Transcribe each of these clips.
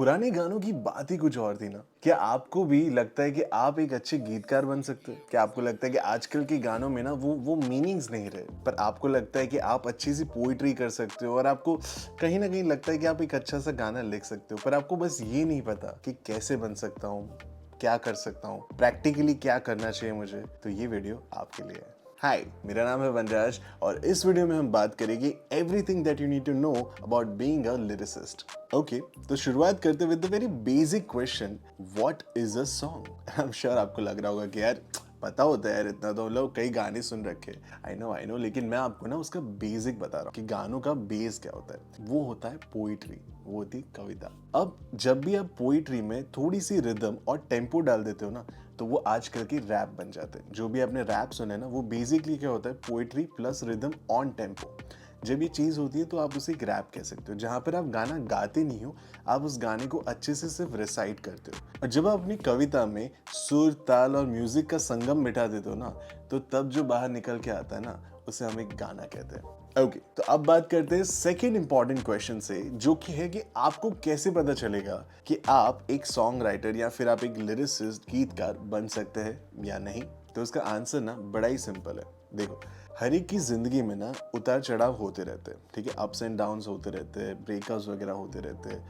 पुराने गानों की बात ही कुछ और थी ना। क्या आपको भी लगता है कि आप एक अच्छे गीतकार बन सकते हो? क्या आपको लगता है कि आजकल के गानों में ना वो मीनिंग्स नहीं रहे, पर आपको लगता है कि आप अच्छी सी पोएट्री कर सकते हो और आपको कहीं न कहीं लगता है कि आप एक अच्छा सा गाना लिख सकते हो, पर आपको बस ये नहीं पता कि कैसे बन सकता हूँ, क्या कर सकता हूँ, प्रैक्टिकली क्या करना चाहिए मुझे? तो ये वीडियो आपके लिए है। हाय, मेरा नाम है वनराज और इस वीडियो में हम बात करेंगे everything that you need to know about being a lyricist. Okay, तो शुरुआत करते with the very basic question, what is a song? I am sure आपको लग रहा होगा कि यार पता होता है यार, इतना तो हम लोग कई गाने सुन रखे। आई नो, लेकिन मैं आपको ना उसका बेसिक बता रहा हूँ कि गानों का बेस क्या होता है। वो होता है पोइट्री, वो होती है कविता। अब जब भी आप पोइट्री में थोड़ी सी रिदम और टेम्पो डाल देते हो ना, तो वो आजकल की रैप बन जाते हैं। जो भी आपने रैप सुने ना, वो बेसिकली क्या होता है, poetry plus rhythm on tempo. जब ये चीज़ होती है तो आप उसे एक रैप कह सकते हो, जहाँ पर आप गाना गाते नहीं हो, आप उस गाने को अच्छे से सिर्फ रिसाइट करते हो। और जब आप अपनी कविता में सुर, ताल और म्यूजिक का संगम मिटा देते हो ना, तो तब जो बाहर निकल के आता है ना, उसे हम एक गाना कहते हैं। ओके, तो अब बात करते हैं सेकेंड इंपॉर्टेंट क्वेश्चन से, जो कि है कि आपको कैसे पता चलेगा कि आप एक सॉन्ग राइटर या फिर आप एक लिरिसिस्ट, गीतकार बन सकते हैं या नहीं। तो उसका आंसर ना बड़ा ही सिंपल है। देखो, हर एक की जिंदगी में ना उतार चढ़ाव होते रहते हैं, ठीक है, अप्स एंड डाउन्स होते रहते हैं, ब्रेकअप्स वगैरह होते रहते हैं,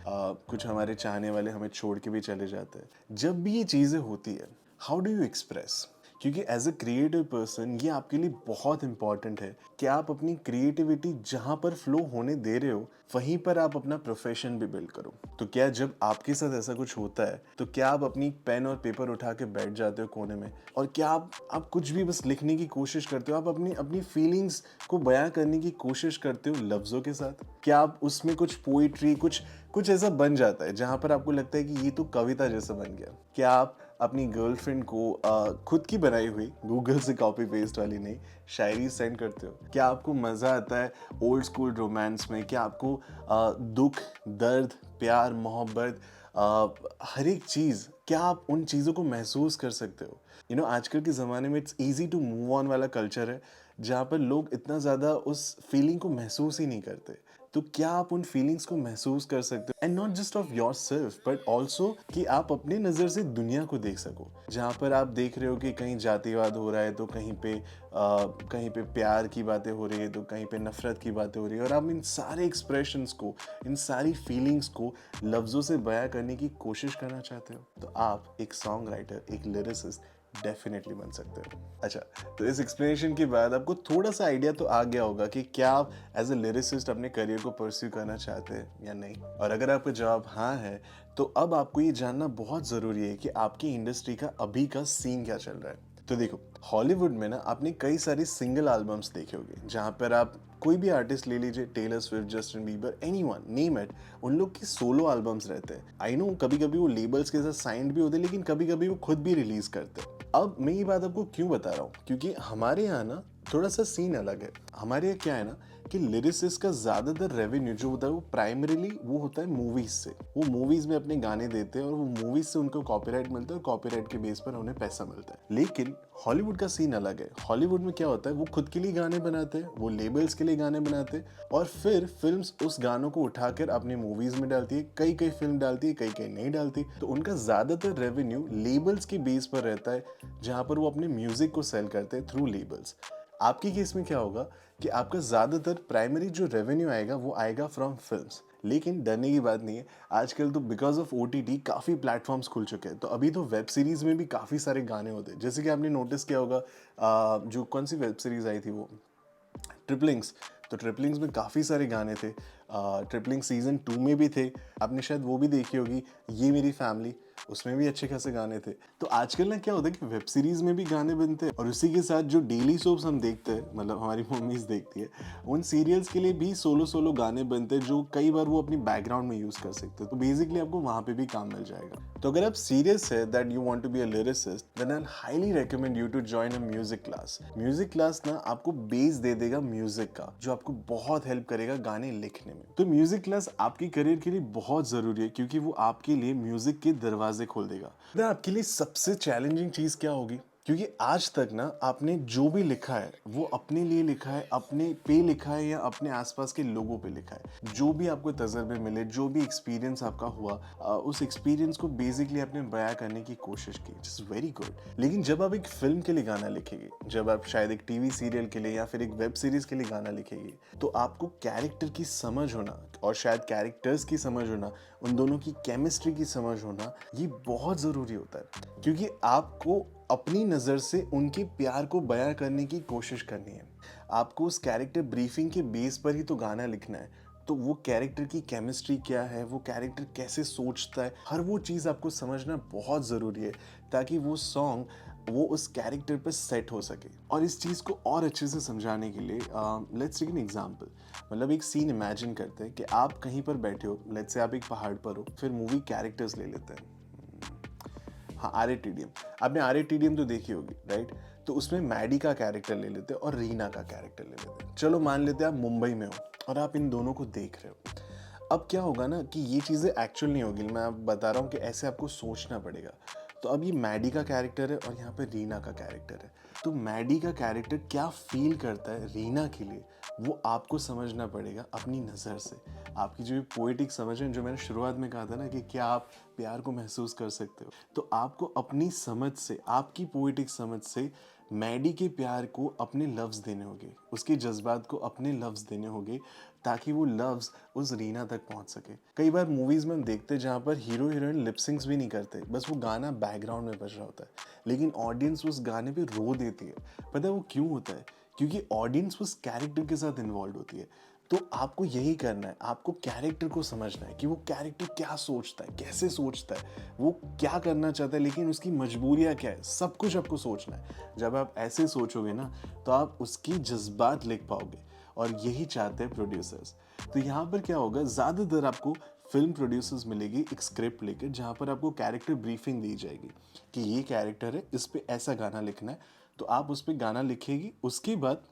कुछ हमारे चाहने वाले हमें छोड़ के भी चले जाते हैं। जब भी ये चीजें होती है, हाउ डू यू एक्सप्रेस? क्योंकि एज अ क्रिएटिव पर्सन ये आपके लिए बहुत इंपॉर्टेंट है कि आप अपनी क्रिएटिविटी जहां पर फ्लो होने दे रहे हो, वहीं पर आप अपना प्रोफेशन भी बिल्ड करो। तो क्या जब आपके साथ ऐसा कुछ होता है, तो क्या आप अपनी पेन और पेपर उठा के बैठ जाते हो कोने में, और क्या आप कुछ भी बस लिखने की कोशिश करते हो? आप अपनी अपनी फीलिंग्स को बयां करने की कोशिश करते हो लफ्जों के साथ? क्या आप उसमें कुछ पोइट्री, कुछ कुछ ऐसा बन जाता है जहां पर आपको लगता है कि ये तो कविता जैसा बन गया? क्या आप अपनी गर्लफ्रेंड को खुद की बनाई हुई, गूगल से कॉपी पेस्ट वाली नहीं, शायरी सेंड करते हो? क्या आपको मजा आता है ओल्ड स्कूल रोमांस में? क्या आपको दुख, दर्द, प्यार, मोहब्बत, हर एक चीज, क्या आप उन चीजों को महसूस कर सकते हो? आजकल के ज़माने में it's easy to move on वाला कल्चर है, जहाँ पर लोग इतना ज़्यादा उस फीलिंग को महसूस ही नहीं करते। तो क्या आप उन फीलिंग्स को महसूस कर सकते हो? And not just of yourself, but also कि आप अपने नज़र से दुनिया को देख सको। जहाँ पर आप देख रहे हो कि कहीं जातिवाद हो रहा है, तो कहीं पे प्यार की बातें हो रही है, तो कहीं पे नफ़रत की बातें हो रही है, और आप इन सारे एक्सप्रेशंस को, इन सारी फीलिंग्स को लफ्ज़ों से बयां करने की कोशिश करना चाहते हो, तो आप एक सॉन्ग राइटर, एक लिरिसिस्ट डेफिनेटली बन सकते हो। अच्छा, तो इस एक्सप्लेनेशन के बाद आपको थोड़ा सा आइडिया तो आ गया होगा कि क्या आप एज ए लिरिसिस्ट अपने करियर को परस्यू करना चाहते हैं या नहीं। और अगर आपका जवाब हाँ है, तो अब आपको ये जानना बहुत ज़रूरी है कि आपकी इंडस्ट्री का अभी का सीन क्या चल रहा है। तो देखो, हॉलीवुड में ना आपने कई सारे सिंगल एल्बम्स देखे होंगे, जहाँ पर आप कोई भी आर्टिस्ट ले लीजिए, Taylor Swift, Justin Bieber, anyone, name it, उन लोग के सोलो एल्बम्स रहते हैं। आई नो कभी कभी वो लेबल्स के साथ साइंड भी होते हैं, लेकिन कभी कभी वो खुद भी रिलीज करते हैं। अब मैं ये बात आपको क्यों बता रहा हूँ, क्योंकि हमारे यहाँ ना थोड़ा सा सीन अलग है। हमारे यहाँ क्या है ना, कि लिरिसिस्ट का ज्यादातर रेवेन्यू जो होता है वो प्राइमरीली वो होता है मूवीज से। वो मूवीज में अपने गाने देते हैं और वो मूवीज से उनको कॉपीराइट मिलता है, और कॉपीराइट के बेस पर उन्हें पैसा मिलता है। लेकिन हॉलीवुड का सीन अलग है। हॉलीवुड में क्या होता है, वो खुद के लिए गाने बनाते हैं, वो लेबल्स के लिए गाने बनाते हैं, और फिर फिल्म्स उस गानों को उठाकर अपनी मूवीज में डालती है। कई कई फिल्म डालती है, कई कई नहीं डालती। तो उनका ज्यादातर रेवेन्यू लेबल्स के बेस पर रहता है, जहां पर वो अपने म्यूजिक को सेल करते हैं थ्रू लेबल्स। आपके केस में क्या होगा कि आपका ज्यादातर प्राइमरी जो रेवेन्यू आएगा वो आएगा फ्रॉम फिल्म्स। लेकिन डरने की बात नहीं है, आजकल तो बिकॉज ऑफ ओटीटी काफ़ी प्लेटफॉर्म्स खुल चुके हैं, तो अभी तो वेब सीरीज में भी काफ़ी सारे गाने होते हैं। जैसे कि आपने नोटिस किया होगा, जो कौन सी वेब सीरीज आई थी वो, ट्रिपलिंग्स। तो ट्रिपलिंग्स में काफ़ी सारे गाने थे। ट्रिपलिंग सीजन 2 में भी थे, आपने शायद वो भी देखी होगी, ये मेरी फैमिली, उसमें भी अच्छे खासे गाने थे। तो आजकल ना क्या होता है कि वेब सीरीज में भी गाने बनते हैं, और उसी के साथ जो डेली सोप्स हम देखते हैं, मतलब हमारी मम्मीज देखती है, उन सीरियल्स के लिए भी सोलो सोलो गाने बनते हैं, जो कई बार वो अपनी बैकग्राउंड में यूज कर सकते हैं। तो बेसिकली आपको वहां पे भी काम मिल जाएगा। तो अगर आप सीरियस है that you want to be a lyricist, then I highly recommend you to join a music class. Music class ना आपको बेस दे देगा म्यूजिक का, जो आपको बहुत हेल्प करेगा गाने लिखने में। तो म्यूजिक क्लास आपके करियर के लिए बहुत जरूरी है, क्योंकि वो आपके लिए म्यूजिक के दरवाजे खोल देगा। ना आपके लिए सबसे चैलेंजिंग चीज क्या होगी, क्योंकि आज तक ना आपने जो भी लिखा है वो अपने लिए लिखा है, अपने पे लिखा है या अपने आसपास के लोगों पे लिखा है। जो भी आपको तजर्बे मिले, जो भी एक्सपीरियंस आपका हुआ, उस एक्सपीरियंस को बेसिकली आपने बयां करने की कोशिश की, इट्स वेरी गुड। लेकिन जब आप एक फिल्म के लिए गाना लिखेंगे, जब आप शायद एक टीवी सीरियल के लिए या फिर एक वेब सीरीज के लिए गाना लिखेंगे, तो आपको कैरेक्टर की समझ होना और शायद कैरेक्टर्स की समझ होना, उन दोनों की केमिस्ट्री की समझ होना, ये बहुत ज़रूरी होता है। क्योंकि आपको अपनी नज़र से उनके प्यार को बयां करने की कोशिश करनी है। आपको उस कैरेक्टर ब्रीफिंग के बेस पर ही तो गाना लिखना है। तो वो कैरेक्टर की केमिस्ट्री क्या है, वो कैरेक्टर कैसे सोचता है, हर वो चीज़ आपको समझना बहुत ज़रूरी है, ताकि वो सॉन्ग वो उस कैरेक्टर पर सेट हो सके। और इस चीज़ को और अच्छे से समझाने के लिए लेट्स टेक एन एग्जांपल। मतलब एक सीन इमेजिन करते हैं कि आप कहीं पर बैठे हो, लेट्स से आप एक पहाड़ पर हो, फिर मूवी कैरेक्टर्स ले लेते हैं। हाँ, RATDM। आपने RATDM तो देखी होगी, राइट? तो उसमें मैडी का कैरेक्टर ले लेते हैं और रीना का कैरेक्टर ले लेते हैं। चलो मान लेते हैं आप मुंबई में हो और आप इन दोनों को देख रहे हो। अब क्या होगा ना कि ये चीज़ें एक्चुअल नहीं होगी, मैं आप बता रहा हूँ कि ऐसे आपको सोचना पड़ेगा। तो अब ये मैडी का कैरेक्टर है और यहाँ पे रीना का कैरेक्टर है। तो मैडी का कैरेक्टर क्या फील करता है रीना के लिए, वो आपको समझना पड़ेगा अपनी नज़र से। आपकी जो पोएटिक समझ है, जो मैंने शुरुआत में कहा था ना कि क्या आप प्यार को महसूस कर सकते हो, तो आपको अपनी समझ से, आपकी पोएटिक समझ से मैडी के प्यार को अपने लफ्ज़ देने होंगे, उसके जज्बात को अपने लफ्ज़ देने होंगे, ताकि वो लफ्ज़ उस रीना तक पहुंच सके। कई बार मूवीज़ में हम देखते हैं जहाँ पर हीरो हीरोइन लिपसिंग्स भी नहीं करते, बस वो गाना बैकग्राउंड में बज रहा होता है, लेकिन ऑडियंस उस गाने पे रो देती है। पता है वो क्यों होता है? क्योंकि ऑडियंस उस कैरेक्टर के साथ इन्वॉल्व होती है। तो आपको यही करना है, आपको कैरेक्टर को समझना है कि वो कैरेक्टर क्या सोचता है, कैसे सोचता है, वो क्या करना चाहता है, लेकिन उसकी मजबूरियाँ क्या है, सब कुछ आपको सोचना है। जब आप ऐसे सोचोगे ना, तो आप उसकी जज्बात लिख पाओगे, और यही चाहते हैं प्रोड्यूसर्स। तो यहाँ पर क्या होगा, ज़्यादातर आपको फिल्म प्रोड्यूसर्स मिलेगी एक स्क्रिप्ट लेकर, जहाँ पर आपको कैरेक्टर ब्रीफिंग दी जाएगी कि ये कैरेक्टर है, इस पे ऐसा गाना लिखना है, तो आप उस पर गाना लिखेगी। उसके बाद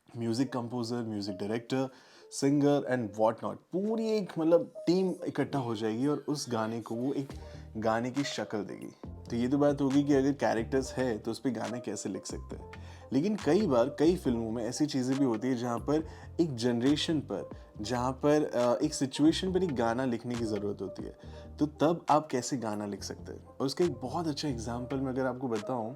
music composer, music director, singer and what not, पूरी एक मतलब टीम इकट्ठा हो जाएगी और उस गाने को वो एक गाने की शक्ल देगी। तो ये तो बात होगी कि अगर कैरेक्टर्स है तो उस पर गाने कैसे लिख सकते हैं। लेकिन कई बार कई फिल्मों में ऐसी चीज़ें भी होती है जहाँ पर एक जनरेशन पर, जहाँ पर एक सिचुएशन पर एक गाना लिखने की ज़रूरत होती है। तो तब आप कैसे गाना लिख सकते हैं, और उसका एक बहुत अच्छा एग्जाम्पल मैं अगर आपको बताऊँ,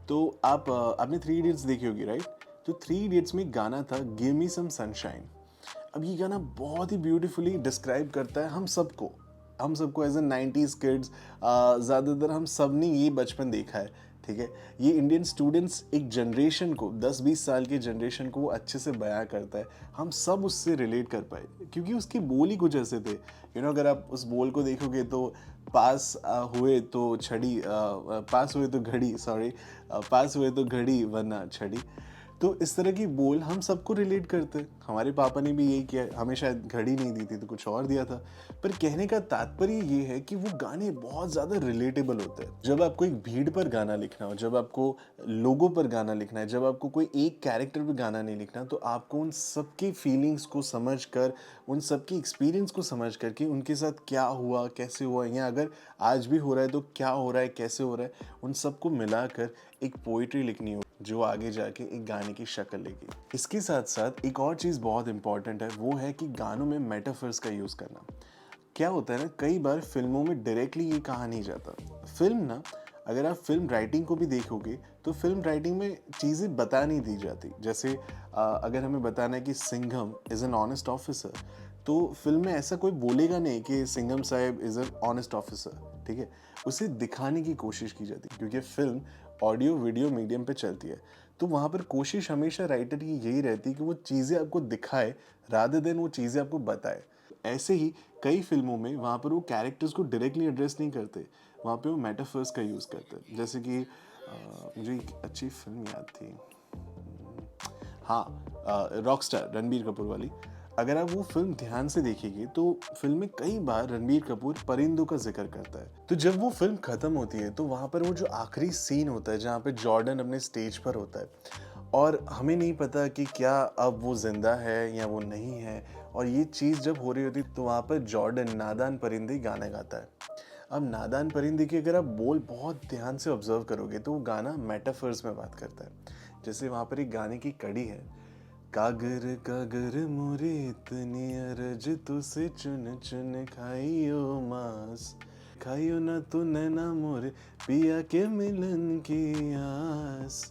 तो आपने थ्री इडियट्स देखी होगी, राइट? तो थ्री इडियट्स में एक गाना था, गिव मी सम सनशाइन। अब ये गाना बहुत ही ब्यूटीफुली डिस्क्राइब करता है हम सबको एज ए 90s किड्स, ज़्यादातर हम सब ने ये बचपन देखा है, ठीक है? ये इंडियन स्टूडेंट्स एक जनरेशन को, 10-20 साल के जनरेशन को वो अच्छे से बयां करता है। हम सब उससे रिलेट कर पाए क्योंकि उसके बोल ही कुछ ऐसे थे। अगर आप उस बोल को देखोगे तो पास हुए तो छड़ी, पास हुए तो घड़ी, सॉरी, पास हुए तो घड़ी वरना छड़ी। तो इस तरह की बोल हम सबको रिलेट करते हैं। हमारे पापा ने भी यही किया, हमें शायद घड़ी नहीं दी थी तो कुछ और दिया था। पर कहने का तात्पर्य ये है कि वो गाने बहुत ज़्यादा रिलेटेबल होते हैं। जब आपको एक भीड़ पर गाना लिखना हो, जब आपको लोगों पर गाना लिखना है, जब आपको कोई एक कैरेक्टर पर गाना नहीं लिखना, तो आपको उन सबकी फीलिंग्स को समझ कर, उन सबकी एक्सपीरियंस को समझ कर कि उनके साथ क्या हुआ, कैसे हुआ, या अगर आज भी हो रहा है तो क्या हो रहा है, कैसे हो रहा है, उन सबको मिलाकर एक पोइट्री लिखनी हो जो आगे जाके एक गाने की शक्ल लेगी। इसके साथ साथ एक और चीज़ बहुत इंपॉर्टेंट है, वो है कि गानों में मेटाफर्स का यूज़ करना। क्या होता है ना, कई बार फिल्मों में डायरेक्टली ये कहा नहीं जाता। फिल्म ना, अगर आप फिल्म राइटिंग को भी देखोगे तो फिल्म राइटिंग में चीज़ें बता नहीं दी जाती। जैसे अगर हमें बताना है कि Singham is an honest officer, तो फिल्म में ऐसा कोई बोलेगा नहीं कि सिंघम साहब इज़ एन ऑनेस्ट ऑफिसर, ठीक है? उसे दिखाने की कोशिश की जाती है क्योंकि फिल्म ऑडियो वीडियो मीडियम पे चलती है। तो वहाँ पर कोशिश हमेशा राइटर की यही रहती है कि वो चीज़ें आपको दिखाए रादर देन वो चीज़ें आपको बताए। ऐसे ही कई फिल्मों में वहाँ पर वो कैरेक्टर्स को डायरेक्टली एड्रेस नहीं करते, वहाँ पे वो मेटाफर्स का यूज़ करते हैं। जैसे कि मुझे एक अच्छी फिल्म याद थी, हाँ, रॉकस्टार, रणबीर कपूर वाली। अगर आप वो फिल्म ध्यान से देखेंगे तो फिल्म में कई बार रणबीर कपूर परिंदों का जिक्र करता है। तो जब वो फिल्म खत्म होती है तो वहाँ पर वो जो आखिरी सीन होता है जहाँ पे जॉर्डन अपने स्टेज पर होता है और हमें नहीं पता कि क्या अब वो जिंदा है या वो नहीं है, और ये चीज़ जब हो रही होती तो वहाँ पर जॉर्डन नादान परिंदे गाना गाता है। अब नादान परिंदे की अगर आप बोल बहुत ध्यान से ऑब्जर्व करोगे तो वो गाना मेटाफर्स में बात करता है। जैसे वहाँ पर एक गाने की कड़ी है, कागर कागर मोरे इतनी अरज तुसे चुन चुन खाइयो मांस, खाइयो ना तू नैना मोरे पिया के मिलन की आस।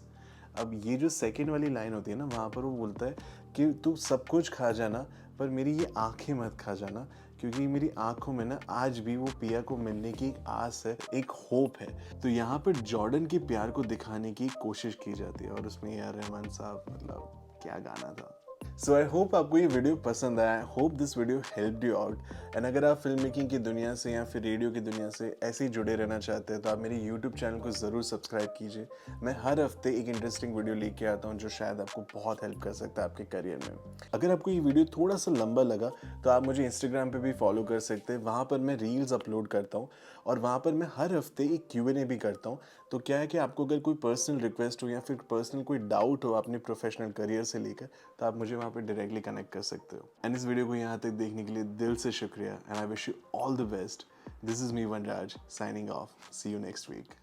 अब ये जो सेकंड वाली लाइन होती है ना, वहाँ पर वो बोलता है कि तू सब कुछ खा जाना पर मेरी ये आंखें मत खा जाना, क्योंकि मेरी आंखों में ना आज भी वो पिया को मिलने की एक आस है, एक होप है। तो यहाँ पर जॉर्डन के प्यार को दिखाने की कोशिश की जाती है और उसमें यार रहमान साहब, मतलब क्या गाना था। सो आई होप आपको ये वीडियो पसंद आया। Hope this video helped you out. And अगर आप फिल्म मेकिंग की दुनिया से या फिर रेडियो की दुनिया से ऐसे ही जुड़े रहना चाहते हैं तो आप मेरे यूट्यूब चैनल को ज़रूर सब्सक्राइब कीजिए। मैं हर हफ्ते एक इंटरेस्टिंग वीडियो लेके आता हूँ जो शायद आपको बहुत हेल्प कर सकता है आपके करियर में। अगर आपको ये वीडियो थोड़ा सा लंबा लगा तो आप मुझे इंस्टाग्राम पे भी फॉलो कर सकते हैं। वहाँ पर मैं रील्स अपलोड करता हूँ और वहाँ पर मैं हर हफ्ते एक Q&A भी करता हूँ। तो क्या है कि आपको अगर कोई पर्सनल रिक्वेस्ट हो या फिर पर्सनल कोई डाउट हो अपने प्रोफेशनल करियर से लेकर, तो आप मुझे वहाँ पर डायरेक्टली कनेक्ट कर सकते हो। एंड इस वीडियो को यहाँ तक देखने के लिए दिल से शुक्रिया and I wish you all the best. This is me Vanraj signing off. See you next week.